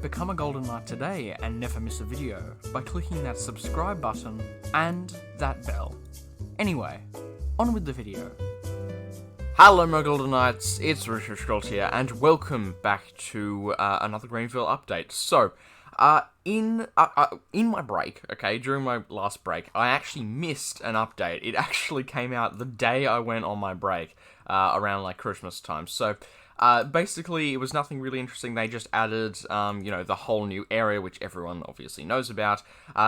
Become a Golden Knight today and never miss a video by clicking that subscribe button and that bell. Anyway, on with the video. Hello my Golden Knights, it's richyrichgold here, and welcome back to another Greenville update. So, in my break, during my last break, I actually missed an update. It actually came out the day I went on my break, around like Christmas time. So, basically, it was nothing really interesting. They just added, the whole new area, which everyone obviously knows about,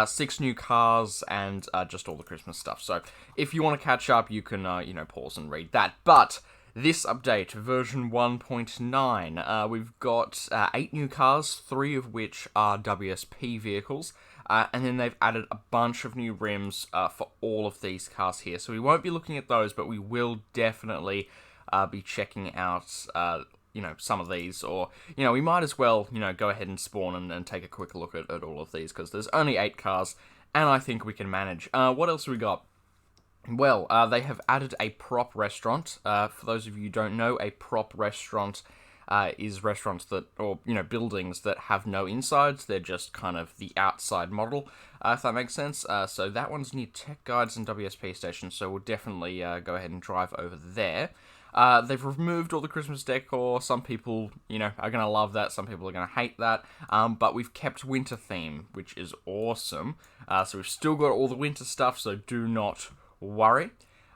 6 new cars, and just all the Christmas stuff. So, if you want to catch up, you can, pause and read that. But this update, version 1.9, we've got 8 new cars, 3 of which are WSP vehicles, and then they've added a bunch of new rims for all of these cars here. So we won't be looking at those, but we will definitely be checking out, some of these, or, we might as well, go ahead and spawn and take a quick look at all of these, because there's only 8 cars, and I think we can manage. What else have we got? Well, they have added a prop restaurant. For those of you who don't know, a prop restaurant is restaurants that, or, buildings that have no insides. They're just kind of the outside model, if that makes sense. So that one's near Tech Guides and WSP stations, so we'll definitely go ahead and drive over there. They've removed all the Christmas decor. Some people, are going to love that. Some people are going to hate that. But we've kept winter theme, which is awesome. So we've still got all the winter stuff, so do not worry.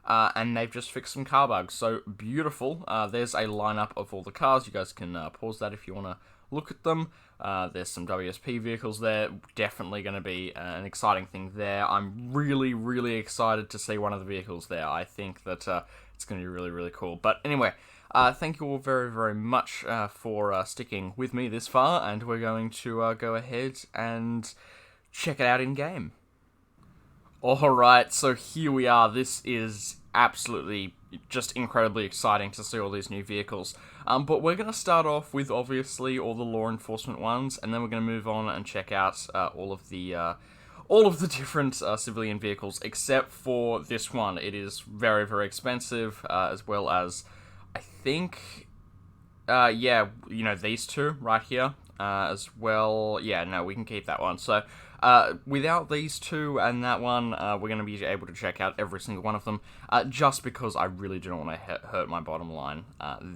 And they've just fixed some car bugs, so beautiful. There's a lineup of all the cars. You guys can pause that if you want to look at them. There's some WSP vehicles there. Definitely going to be an exciting thing there. I'm really, really excited to see one of the vehicles there. I think that it's going to be really, really cool. But anyway, thank you all very, very much for sticking with me this far, and we're going to go ahead and check it out in-game. Alright, so here we are. This is absolutely just incredibly exciting to see all these new vehicles. But we're going to start off with, obviously, all the law enforcement ones, and then we're going to move on and check out all of the different civilian vehicles, except for this one. It is very, very expensive, as well as, I think, these two right here, as well. Yeah, no, we can keep that one. So, without these two and that one, we're going to be able to check out every single one of them, just because I really don't want to hurt my bottom line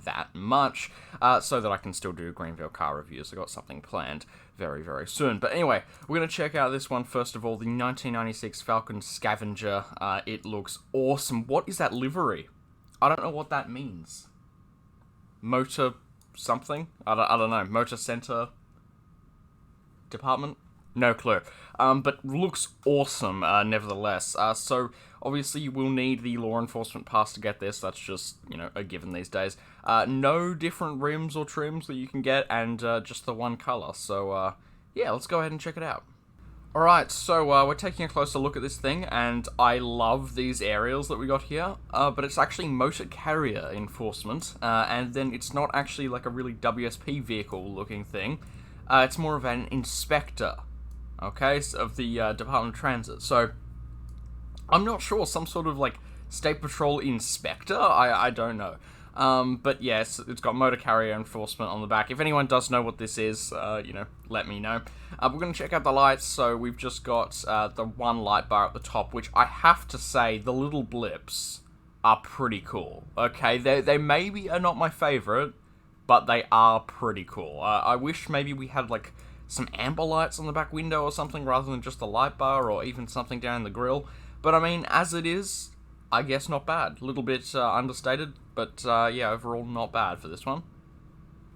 that much, so that I can still do Greenville car reviews. I got something planned very, very soon. But anyway, we're going to check out this one first of all, the 1996 Falcon Scavenger. It looks awesome. What is that livery? I don't know what that means. Motor something? I don't know. Motor Center Department? No clue. But looks awesome, nevertheless. So, obviously, you will need the law enforcement pass to get this. That's just, a given these days. No different rims or trims that you can get, and just the one color. So, yeah, let's go ahead and check it out. Alright, so we're taking a closer look at this thing, and I love these aerials that we got here, but it's actually motor carrier enforcement, and then it's not actually like a really WSP vehicle looking thing. It's more of an inspector, of the Department of Transit. So, I'm not sure, some sort of like State Patrol inspector? I don't know. But yes, it's got motor carrier enforcement on the back. If anyone does know what this is, let me know. We're going to check out the lights. So we've just got the one light bar at the top, which I have to say, the little blips are pretty cool. Okay, they maybe are not my favorite, but they are pretty cool. I wish maybe we had like some amber lights on the back window or something, rather than just a light bar, or even something down the grill. But I mean, as it is, I guess not bad. A little bit understated, but overall not bad for this one.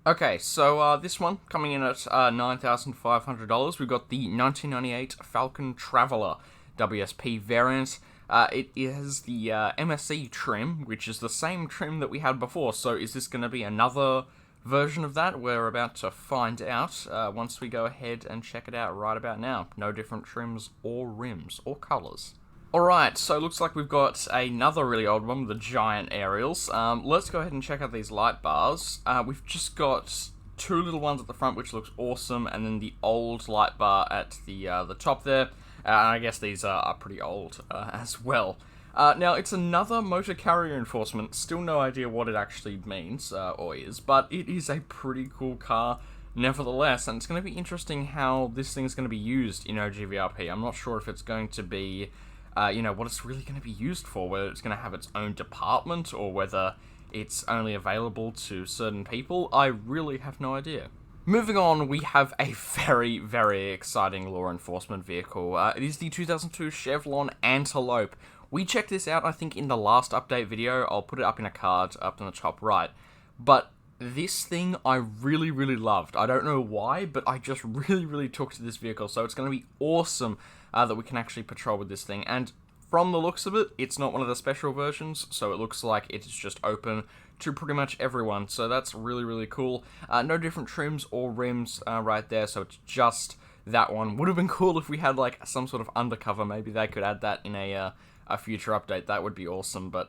Okay, so this one coming in at $9,500. We've got the 1998 Falcon Traveler WSP variant. It is the MSE trim, which is the same trim that we had before. So is this going to be another version of that? We're about to find out once we go ahead and check it out right about now. No different trims or rims or colors. Alright, so it looks like we've got another really old one, the giant aerials. Let's go ahead and check out these light bars. We've just got 2 little ones at the front, which looks awesome, and then the old light bar at the top there. And I guess these are pretty old as well. Now, it's another motor carrier enforcement. Still no idea what it actually means or is, but it is a pretty cool car. nevertheless, and it's going to be interesting how this thing's going to be used in OGVRP. I'm not sure if it's going to be, what it's really going to be used for, whether it's going to have its own department, or whether it's only available to certain people. I really have no idea. Moving on, we have a very, very exciting law enforcement vehicle. It is the 2002 Chevron Antelope. We checked this out, I think, in the last update video. I'll put it up in a card up in the top right. But this thing I really, really loved. I don't know why, but I just really, really took to this vehicle. So it's going to be awesome that we can actually patrol with this thing. And from the looks of it, it's not one of the special versions, so it looks like it's just open to pretty much everyone. So that's really, really cool. No different trims or rims right there, so it's just that one. Would have been cool if we had like some sort of undercover. Maybe they could add that in a future update. That would be awesome, but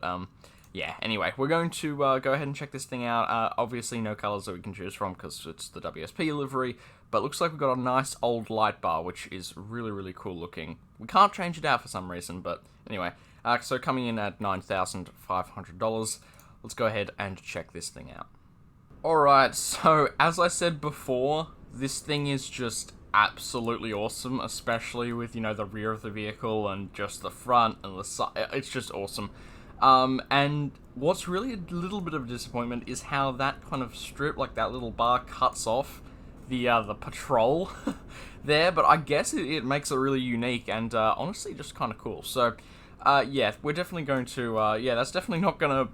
yeah, anyway, we're going to go ahead and check this thing out. Obviously, no colors that we can choose from because it's the WSP livery, but looks like we've got a nice old light bar, which is really, really cool looking. We can't change it out for some reason, but anyway. So coming in at $9,500, let's go ahead and check this thing out. Alright, so as I said before, this thing is just absolutely awesome, especially with, the rear of the vehicle and just the front and the side. It's just awesome. And what's really a little bit of a disappointment is how that kind of strip, like that little bar, cuts off the patrol there, but I guess it makes it really unique and honestly just kind of cool. So yeah, we're definitely going to that's definitely not gonna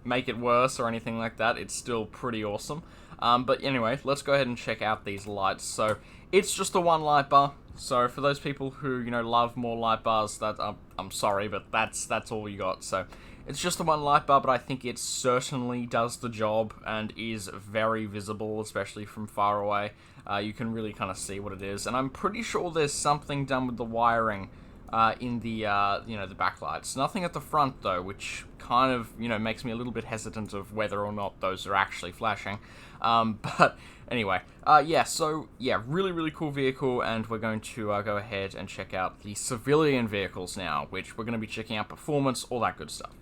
make it worse or anything like that. It's still pretty awesome. But anyway, let's go ahead and check out these lights. So it's just the one light bar. So for those people who love more light bars, that I'm sorry, but that's all you got. So it's just the one light bar, but I think it certainly does the job and is very visible, especially from far away. You can really kind of see what it is, and I'm pretty sure there's something done with the wiring in the the backlights. Nothing at the front though, which kind of makes me a little bit hesitant of whether or not those are actually flashing. But anyway, really, really cool vehicle, and we're going to go ahead and check out the civilian vehicles now, which we're going to be checking out performance, all that good stuff.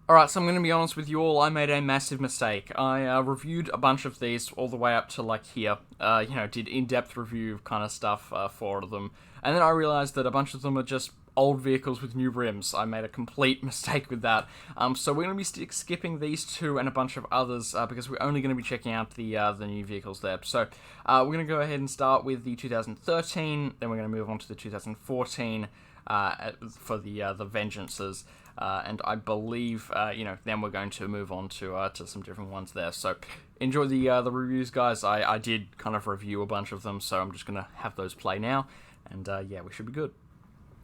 Alright, so I'm going to be honest with you all, I made a massive mistake. I reviewed a bunch of these all the way up to like here, did in-depth review kind of stuff for all of them, and then I realized that a bunch of them are just old vehicles with new rims. I made a complete mistake with that. So we're going to be skipping these two and a bunch of others because we're only going to be checking out the new vehicles there. So we're going to go ahead and start with the 2013, then we're going to move on to the 2014 for the Vengeances. And I believe, then we're going to move on to some different ones there. So enjoy the reviews, guys. I did kind of review a bunch of them, so I'm just going to have those play now. And yeah, we should be good.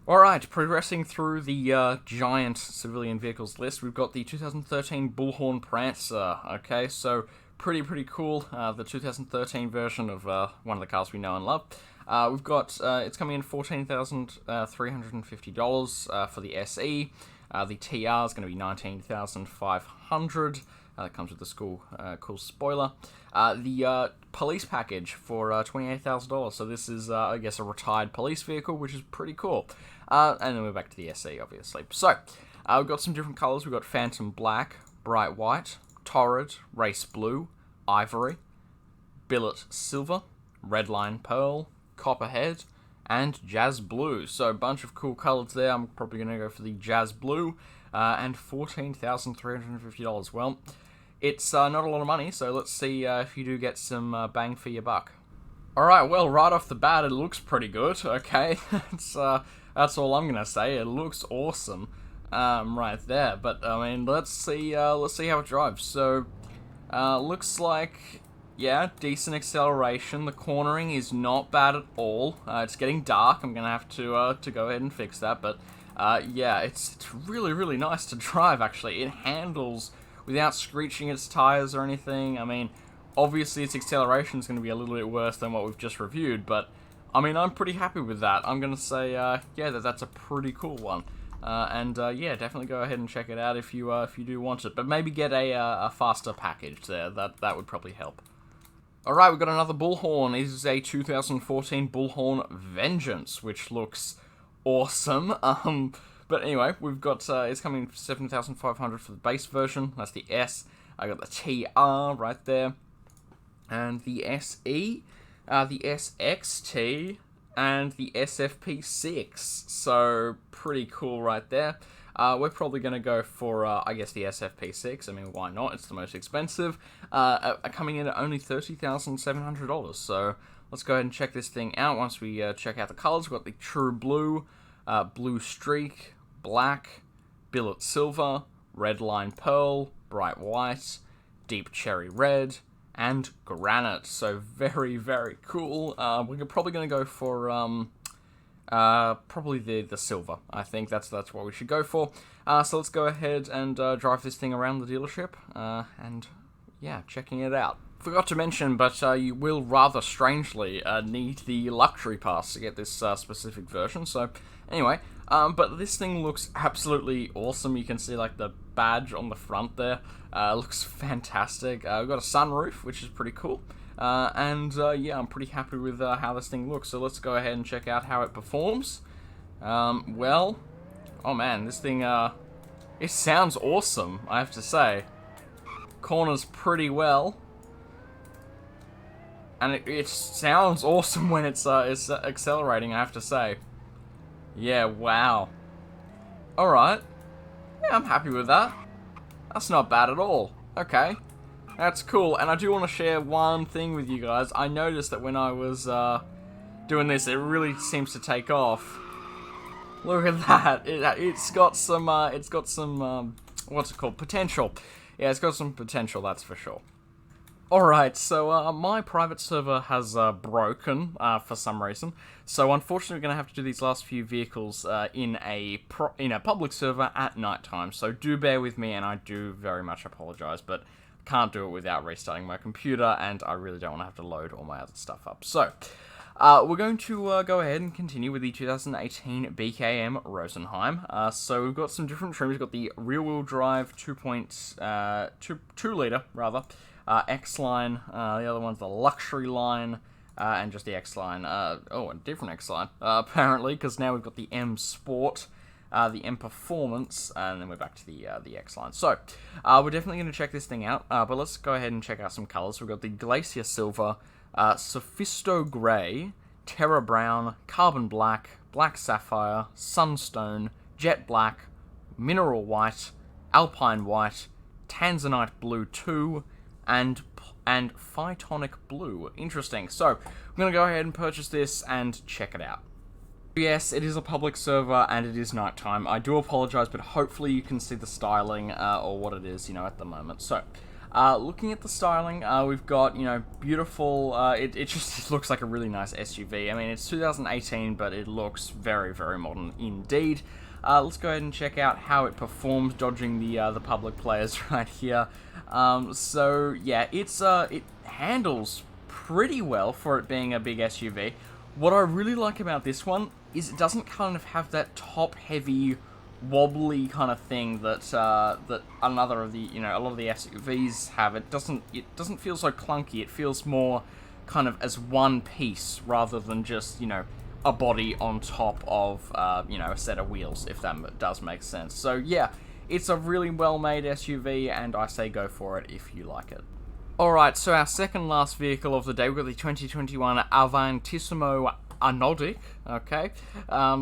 Alright, progressing through the giant civilian vehicles list, we've got the 2013 Bullhorn Prancer. Okay, so pretty cool. The 2013 version of one of the cars we know and love. We've got, it's coming in $14,350 for the SE. The TR is going to be $19,500. That comes with the cool spoiler. The police package for $28,000. So this is, I guess, a retired police vehicle, which is pretty cool. And then we're back to the SE, obviously. So we've got some different colors. We've got Phantom Black, Bright White, Torrid, Race Blue, Ivory, Billet Silver, Redline Pearl, Copperhead, and Jazz Blue. So a bunch of cool colors there. I'm probably going to go for the Jazz Blue, and $14,350. Well, it's not a lot of money, so let's see if you do get some bang for your buck. Alright, well, right off the bat, it looks pretty good, okay? That's all I'm going to say. It looks awesome right there, but, I mean, let's see how it drives. So, looks like, yeah, decent acceleration. The cornering is not bad at all. It's getting dark. I'm going to have to go ahead and fix that, but, yeah, it's really, really nice to drive, actually. It handles without screeching its tires or anything. I mean, obviously its acceleration is going to be a little bit worse than what we've just reviewed, but I mean, I'm pretty happy with that. I'm going to say, yeah, that's a pretty cool one. Yeah, definitely go ahead and check it out if you do want it. But maybe get a faster package there. That would probably help. Alright, we've got another Bullhorn. This is a 2014 Bullhorn Vengeance, which looks awesome. But anyway, we've got, it's coming for $7,500 for the base version. That's the S. I got the TR right there. and the SE, the SXT, and the SFP6. So, pretty cool right there. We're probably going to go for, I guess, the SFP6. I mean, why not? It's the most expensive. Coming in at only $30,700. So, let's go ahead and check this thing out. Once we check out the colors, we've got the True Blue, Blue Streak, Black, Billet Silver, Red Line Pearl, Bright White, Deep Cherry Red, and Granite. So very, very cool. We're probably going to go for probably the silver. I think that's what we should go for. So let's go ahead and drive this thing around the dealership, and yeah, checking it out. Forgot to mention, but you will rather strangely need the luxury pass to get this specific version. So anyway, but this thing looks absolutely awesome. You can see like the badge on the front there. Looks fantastic. We've got a sunroof, which is pretty cool. And yeah, I'm pretty happy with how this thing looks. So let's go ahead and check out how it performs. Well, oh man, this thing, it sounds awesome, I have to say. Corners pretty well. And it sounds awesome when it's accelerating, I have to say. Yeah, wow. Alright. Yeah, I'm happy with that. That's not bad at all. Okay. That's cool. And I do want to share one thing with you guys. I noticed that when I was doing this, it really seems to take off. Look at that. It's got some, what's it called? Potential. Yeah, it's got some potential, that's for sure. Alright, so my private server has broken for some reason, so unfortunately we're going to have to do these last few vehicles in a public server at night time, so do bear with me, and I do very much apologise, but I can't do it without restarting my computer, and I really don't want to have to load all my other stuff up. So, we're going to go ahead and continue with the 2018 BKM Rosenheim. So we've got some different trims. We've got the rear-wheel drive 2 litre, rather. X-Line, the other one's the luxury line, and just the X-Line, oh, a different X-Line, apparently, because now we've got the M Sport, the M Performance, and then we're back to the X-Line. So, we're definitely going to check this thing out, but let's go ahead and check out some colours. We've got the Glacier Silver, Sophisto Grey, Terra Brown, Carbon Black, Black Sapphire, Sunstone, Jet Black, Mineral White, Alpine White, Tanzanite Blue 2, and Phytonic Blue. Interesting. So, I'm going to go ahead and purchase this and check it out. Yes, it is a public server and it is nighttime. I do apologize, but hopefully you can see the styling, or what it is, at the moment. So, looking at the styling, we've got, beautiful, it just looks like a really nice SUV. I mean, it's 2018, but it looks very, very modern indeed. Let's go ahead and check out how it performs, dodging the public players right here. So yeah, it handles pretty well for it being a big SUV. What I really like about this one is it doesn't kind of have that top-heavy, wobbly kind of thing that that another of the a lot of the SUVs have. It doesn't feel so clunky. It feels more kind of as one piece rather than just a body on top of a set of wheels, if that does make sense. So yeah, it's a really well-made SUV, and I say go for it if you like it. Alright, so our second last vehicle of the day, we've got the 2021 Avantissimo Anodic, okay?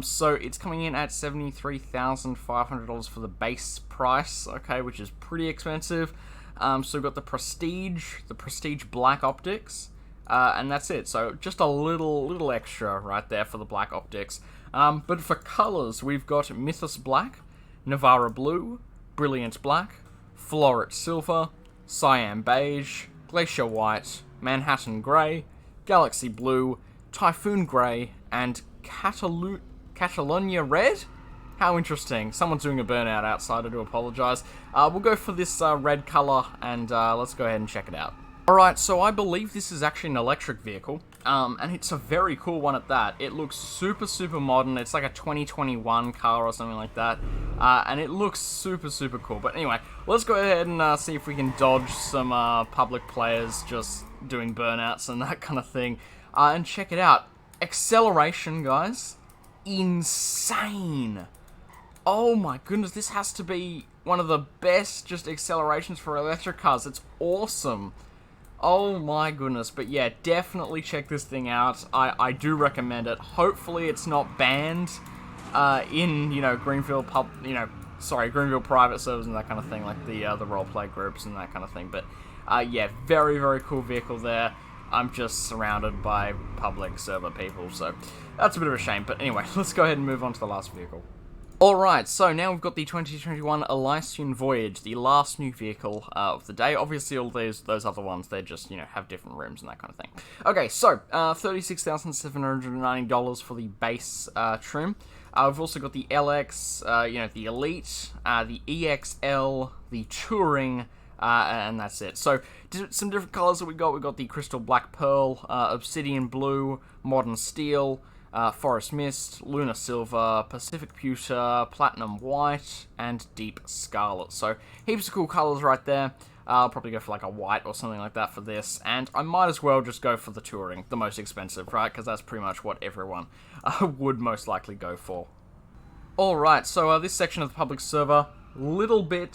So it's coming in at $73,500 for the base price, okay, which is pretty expensive. So we've got the Prestige Black Optics, and that's it. So just a little extra right there for the black optics. But for colours, we've got Mythos Black, Navara Blue, Brilliant Black, Floret Silver, Cyan Beige, Glacier White, Manhattan Grey, Galaxy Blue, Typhoon Grey, and Catalonia Red? How interesting. Someone's doing a burnout outside, I do apologise. We'll go for this red colour, and let's go ahead and check it out. Alright, so I believe this is actually an electric vehicle, and it's a very cool one at that. It looks super modern. It's like a 2021 car or something like that, and it looks super cool. But anyway, let's go ahead and see if we can dodge some public players just doing burnouts and that kind of thing, and check it out. Acceleration, guys, insane. Oh my goodness, this has to be one of the best just accelerations for electric cars. It's awesome. Oh my goodness, but yeah, definitely check this thing out. I do recommend it. Hopefully it's not banned in, Greenville Greenville private servers and that kind of thing, like the roleplay groups and that kind of thing. But yeah, very, very cool vehicle there. I'm just surrounded by public server people, so that's a bit of a shame. But anyway, let's go ahead and move on to the last vehicle. Alright, so now we've got the 2021 Elysian Voyage, the last new vehicle of the day. Obviously, all those other ones, they just, have different rooms and that kind of thing. Okay, so, $36,790 for the base trim. We've also got the LX, the Elite, the EXL, the Touring, and that's it. So, some different colors that we got. We got the Crystal Black Pearl, Obsidian Blue, Modern Steel, Forest Mist, Lunar Silver, Pacific Pewter, Platinum White, and Deep Scarlet. So, heaps of cool colors right there. I'll probably go for like a white or something like that for this, and I might as well just go for the Touring, the most expensive, right? Because that's pretty much what everyone would most likely go for. Alright, so this section of the public server, little bit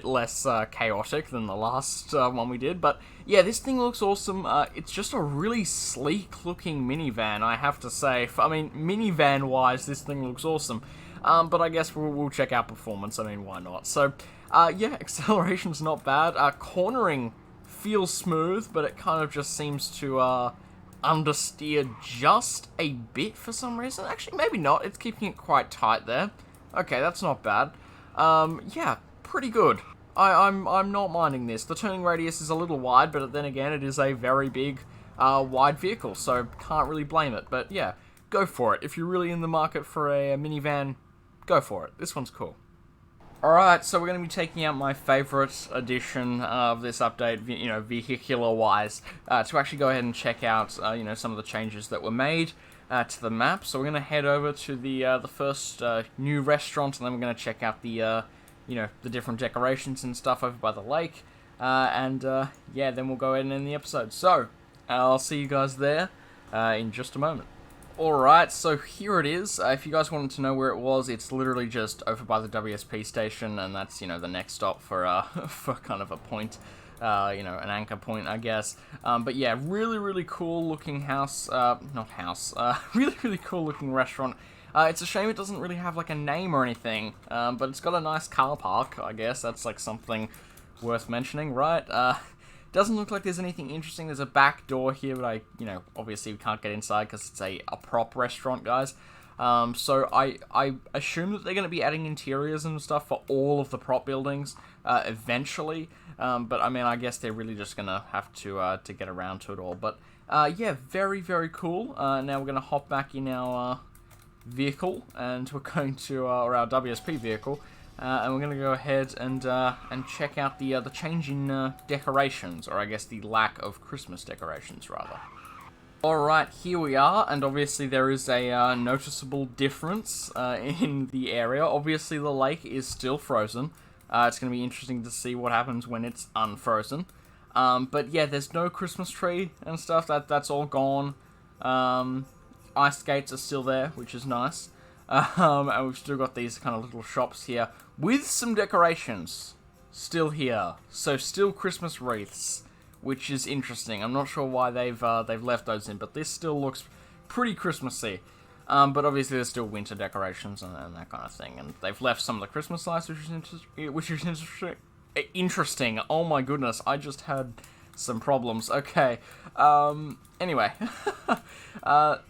less chaotic than the last one we did, but yeah, this thing looks awesome. It's just a really sleek looking minivan, I have to say. I mean, minivan wise, this thing looks awesome, but I guess we'll check out performance. I mean, why not? So yeah, acceleration's not bad. Cornering feels smooth, but it kind of just seems to understeer just a bit for some reason. Actually, maybe not. It's keeping it quite tight there. Okay, that's not bad. Yeah, pretty good. I'm not minding this. The turning radius is a little wide, but then again, it is a very big, wide vehicle, so can't really blame it. But yeah, go for it. If you're really in the market for a minivan, go for it. This one's cool. Alright, so we're going to be taking out my favourite edition of this update, vehicular-wise, to actually go ahead and check out, some of the changes that were made to the map. So we're going to head over to the first new restaurant, and then we're going to check out the, the different decorations and stuff over by the lake. Yeah, then we'll go ahead and end the episode. So, I'll see you guys there in just a moment. Alright, so here it is. If you guys wanted to know where it was, it's literally just over by the WSP station, and that's, the next stop for for kind of a point, an anchor point, I guess. But yeah, really cool looking house, really cool looking restaurant. It's a shame it doesn't really have like a name or anything, but it's got a nice car park, I guess. That's like something worth mentioning, right? Doesn't look like there's anything interesting. There's a back door here, but obviously we can't get inside because it's a prop restaurant, guys. So I assume that they're going to be adding interiors and stuff for all of the prop buildings eventually. But I mean, I guess they're really just going to have to get around to it all. But yeah, very cool. Now we're going to hop back in our vehicle, and we're going to or our WSP vehicle. And we're going to go ahead and check out the change in decorations, or I guess the lack of Christmas decorations, rather. Alright, here we are, and obviously there is a noticeable difference in the area. Obviously the lake is still frozen. It's going to be interesting to see what happens when it's unfrozen. But yeah, there's no Christmas tree and stuff. That's all gone. Ice skates are still there, which is nice. And we've still got these kind of little shops here with some decorations still here. So still Christmas wreaths, which is interesting. I'm not sure why they've left those in, but this still looks pretty Christmassy. But obviously there's still winter decorations and that kind of thing. And they've left some of the Christmas lights, which is interesting. Oh my goodness, I just had some problems. Okay. Anyway,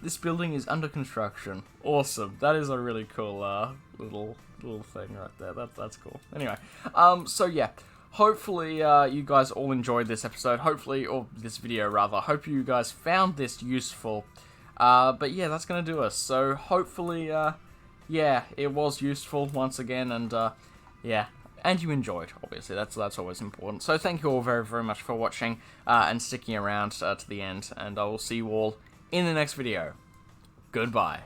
this building is under construction. Awesome. That is a really cool little thing right there. That's cool. Anyway, so yeah, hopefully you guys all enjoyed this episode. Hopefully, or this video rather. Hope you guys found this useful. But yeah, that's gonna do us. So hopefully, yeah, it was useful once again, and yeah. And you enjoyed, obviously. That's always important. So thank you all very much for watching and sticking around to the end. And I will see you all in the next video. Goodbye.